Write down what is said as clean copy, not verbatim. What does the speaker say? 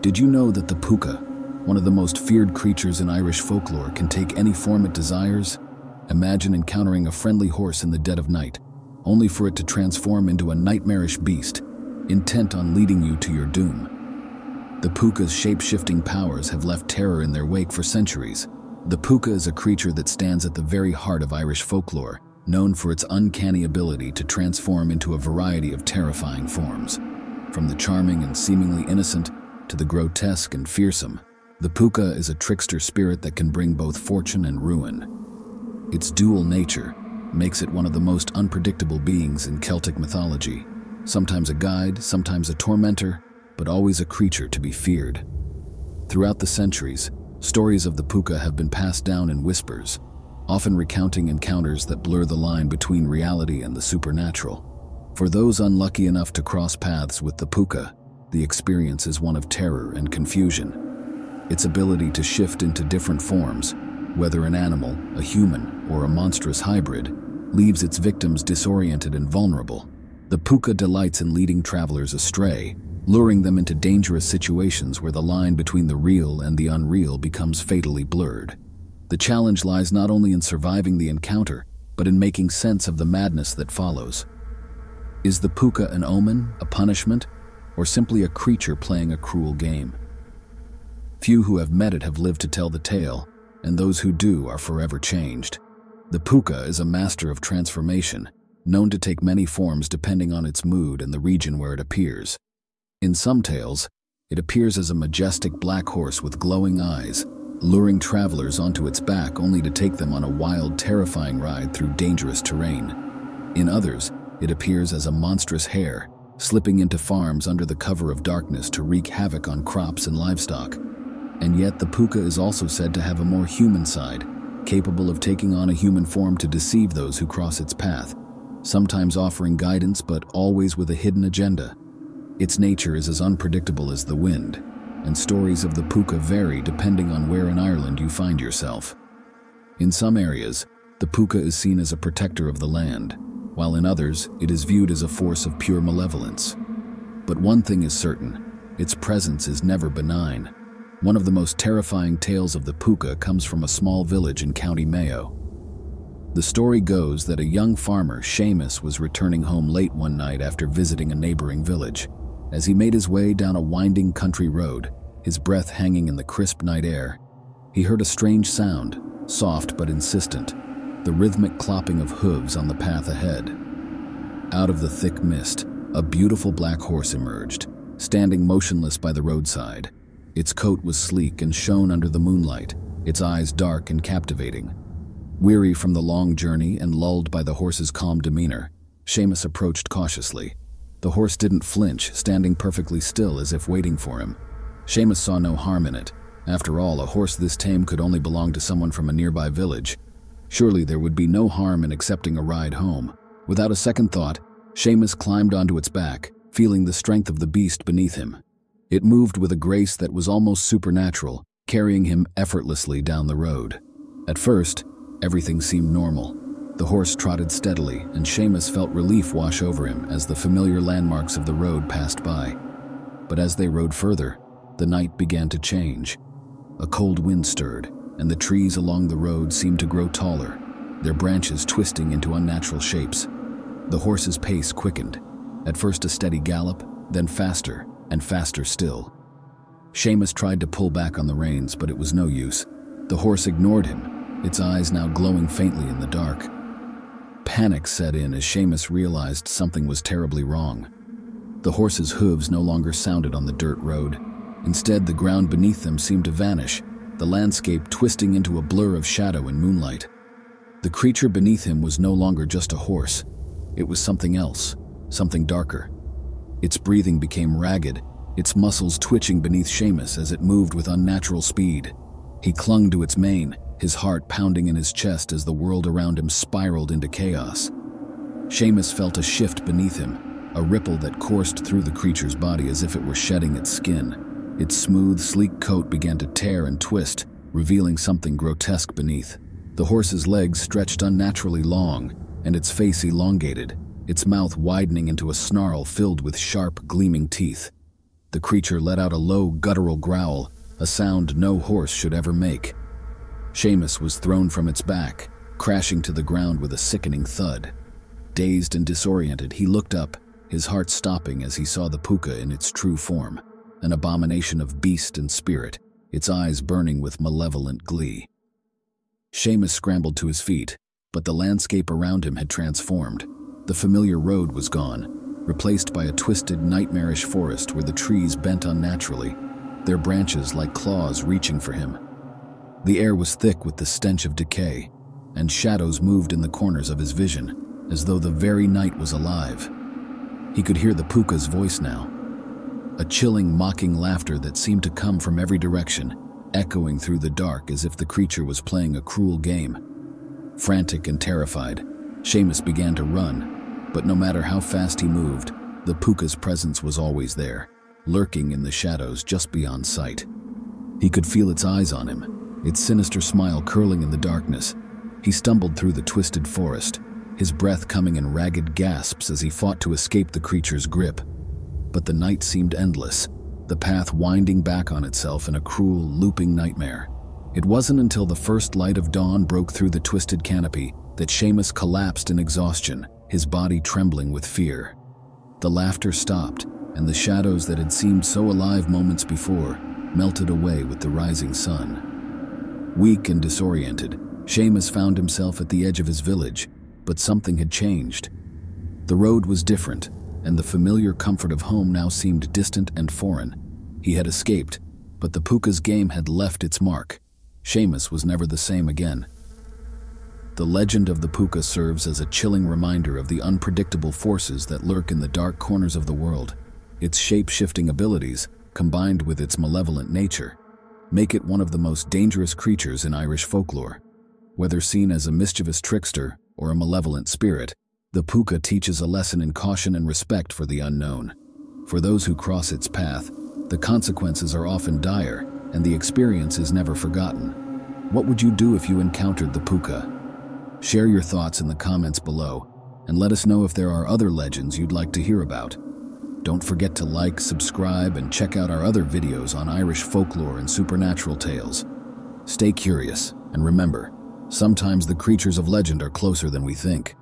Did you know that the Puca, one of the most feared creatures in Irish folklore, can take any form it desires? Imagine encountering a friendly horse in the dead of night, only for it to transform into a nightmarish beast, intent on leading you to your doom. The Puca's shape-shifting powers have left terror in their wake for centuries. The Puca is a creature that stands at the very heart of Irish folklore, known for its uncanny ability to transform into a variety of terrifying forms. From the charming and seemingly innocent to the grotesque and fearsome, the Puca is a trickster spirit that can bring both fortune and ruin. Its dual nature makes it one of the most unpredictable beings in Celtic mythology, sometimes a guide, sometimes a tormentor, but always a creature to be feared. Throughout the centuries, stories of the Puca have been passed down in whispers, often recounting encounters that blur the line between reality and the supernatural. For those unlucky enough to cross paths with the Puca, the experience is one of terror and confusion. Its ability to shift into different forms, whether an animal, a human, or a monstrous hybrid, leaves its victims disoriented and vulnerable. The Puca delights in leading travelers astray, luring them into dangerous situations where the line between the real and the unreal becomes fatally blurred. The challenge lies not only in surviving the encounter, but in making sense of the madness that follows. Is the Puca an omen, a punishment, or simply a creature playing a cruel game? Few who have met it have lived to tell the tale, and those who do are forever changed. The Puca is a master of transformation, known to take many forms depending on its mood and the region where it appears. In some tales, it appears as a majestic black horse with glowing eyes, luring travelers onto its back only to take them on a wild, terrifying ride through dangerous terrain. In others, it appears as a monstrous hare, slipping into farms under the cover of darkness to wreak havoc on crops and livestock. And yet the Puca is also said to have a more human side, capable of taking on a human form to deceive those who cross its path, sometimes offering guidance but always with a hidden agenda. Its nature is as unpredictable as the wind, and stories of the Puca vary depending on where in Ireland you find yourself. In some areas, the Puca is seen as a protector of the land, while in others, it is viewed as a force of pure malevolence. But one thing is certain, its presence is never benign. One of the most terrifying tales of the Puca comes from a small village in County Mayo. The story goes that a young farmer, Seamus, was returning home late one night after visiting a neighboring village. As he made his way down a winding country road, his breath hanging in the crisp night air, he heard a strange sound, soft but insistent, the rhythmic clopping of hooves on the path ahead. Out of the thick mist, a beautiful black horse emerged, standing motionless by the roadside. Its coat was sleek and shone under the moonlight, its eyes dark and captivating. Weary from the long journey and lulled by the horse's calm demeanor, Seamus approached cautiously. The horse didn't flinch, standing perfectly still as if waiting for him. Seamus saw no harm in it. After all, a horse this tame could only belong to someone from a nearby village. Surely there would be no harm in accepting a ride home. Without a second thought, Seamus climbed onto its back, feeling the strength of the beast beneath him. It moved with a grace that was almost supernatural, carrying him effortlessly down the road. At first, everything seemed normal. The horse trotted steadily, and Seamus felt relief wash over him as the familiar landmarks of the road passed by. But as they rode further, the night began to change. A cold wind stirred, and the trees along the road seemed to grow taller, their branches twisting into unnatural shapes. The horse's pace quickened, at first a steady gallop, then faster and faster still. Seamus tried to pull back on the reins, but it was no use. The horse ignored him, its eyes now glowing faintly in the dark. Panic set in as Seamus realized something was terribly wrong. The horse's hooves no longer sounded on the dirt road. Instead, the ground beneath them seemed to vanish, the landscape twisting into a blur of shadow and moonlight. The creature beneath him was no longer just a horse. It was something else, something darker. Its breathing became ragged, its muscles twitching beneath Seamus as it moved with unnatural speed. He clung to its mane, his heart pounding in his chest as the world around him spiraled into chaos. Seamus felt a shift beneath him, a ripple that coursed through the creature's body as if it were shedding its skin. Its smooth, sleek coat began to tear and twist, revealing something grotesque beneath. The horse's legs stretched unnaturally long, and its face elongated, its mouth widening into a snarl filled with sharp, gleaming teeth. The creature let out a low, guttural growl, a sound no horse should ever make. Seamus was thrown from its back, crashing to the ground with a sickening thud. Dazed and disoriented, he looked up, his heart stopping as he saw the Puca in its true form, an abomination of beast and spirit, its eyes burning with malevolent glee. Seamus scrambled to his feet, but the landscape around him had transformed. The familiar road was gone, replaced by a twisted, nightmarish forest where the trees bent unnaturally, their branches like claws reaching for him. The air was thick with the stench of decay, and shadows moved in the corners of his vision, as though the very night was alive. He could hear the Puca's voice now, a chilling, mocking laughter that seemed to come from every direction, echoing through the dark as if the creature was playing a cruel game. Frantic and terrified, Seamus began to run, but no matter how fast he moved, the Puca's presence was always there, lurking in the shadows just beyond sight. He could feel its eyes on him, its sinister smile curling in the darkness. He stumbled through the twisted forest, his breath coming in ragged gasps as he fought to escape the creature's grip. But the night seemed endless, the path winding back on itself in a cruel, looping nightmare. It wasn't until the first light of dawn broke through the twisted canopy that Seamus collapsed in exhaustion, his body trembling with fear. The laughter stopped, and the shadows that had seemed so alive moments before melted away with the rising sun. Weak and disoriented, Seamus found himself at the edge of his village, but something had changed. The road was different, and the familiar comfort of home now seemed distant and foreign. He had escaped, but the Puca's game had left its mark. Seamus was never the same again. The legend of the Puca serves as a chilling reminder of the unpredictable forces that lurk in the dark corners of the world. Its shape-shifting abilities, combined with its malevolent nature, make it one of the most dangerous creatures in Irish folklore. Whether seen as a mischievous trickster or a malevolent spirit, the Puca teaches a lesson in caution and respect for the unknown. For those who cross its path, the consequences are often dire, and the experience is never forgotten. What would you do if you encountered the Puca? Share your thoughts in the comments below, and let us know if there are other legends you'd like to hear about. Don't forget to like, subscribe, and check out our other videos on Irish folklore and supernatural tales. Stay curious, and remember, sometimes the creatures of legend are closer than we think.